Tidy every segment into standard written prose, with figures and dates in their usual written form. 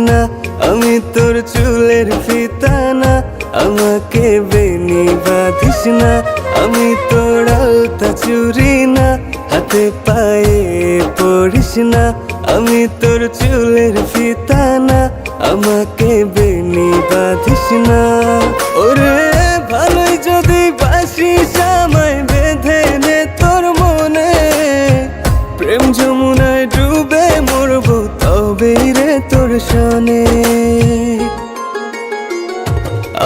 না, আমি তোর চুলের ফিতা না, আমাকে বেনি বাঁধিস না। আমি তোর আলতা চুরি না, হাতে পায়ে পড়িস না। আমি তোর চুলের ফিতা না, আমাকে বেনি বাঁধিস না। ওরে ভালোই যদি বাসিস আমায় বেঁধে নে তোর মনে, প্রেম যমুনায় ডুবে মরবো তবেই রে তোর সনে।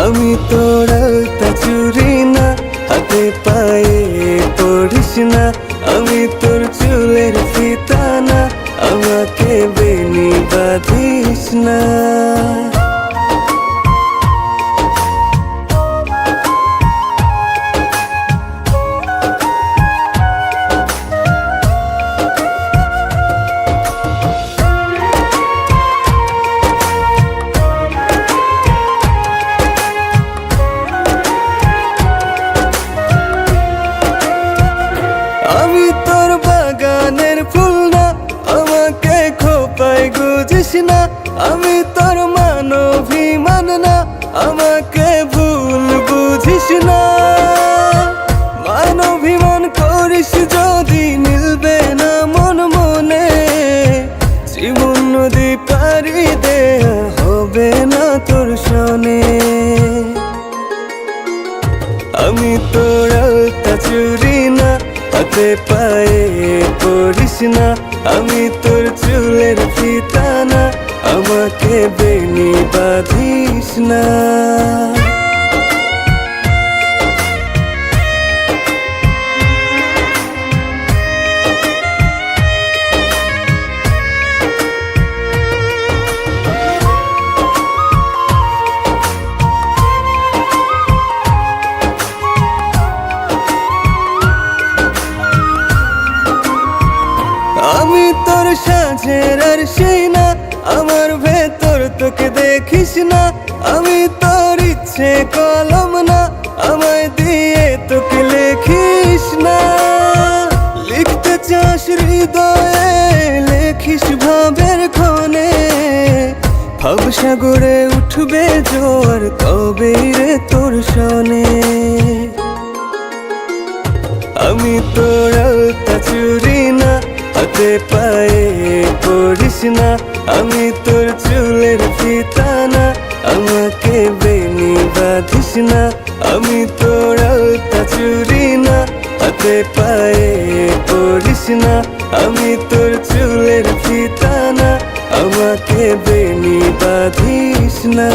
আমি তোর আলতা চুরি না, হাতে পায়ে পড়িস না। আমি তোর চুলের ফিতা না, আমাকে বেনি বাঁধিস না। আমি তোর বাগানের ফুল না, আমাকে খোপায় গুজিস না। আমি তোর মানভিমান না, আমাকে ভুল বুঝিস না। মানভিমান করিস যদি মিলবে না মন মনে, জীবন নদী পারি দেয়া হবে না তোর সনে। আমি তোর আলতা চুরি না, হাতে পায়ে পড়িস না। আমি তোর চুলের ফিতা না, আমাকে বেনি বাঁধিস না। আমি তোর সাজের আর সেই না, আমার ভেতর তোকে দেখিস না। আমি তোর ইচ্ছে কলম না, আমায় দিয়ে তোকে লেখিস না। লিখতে চাস হৃদয়ে, লেখিস ভাবের ক্ষণে। ভাবসাগরে উঠবে জোয়ার তবেই রে তোর সনে। আমি তোর আলতা চুরি না, হাতে পায়ে পড়িস না। আমি তোর চুলের ফিতা না, আমাকে বেনি বাঁধিস না। আমি তোর আলতা চুরি না, হাতে পায়ে পড়িস না। আমি তোর চুলের ফিতা না, আমাকে বেনি বাঁধিস না।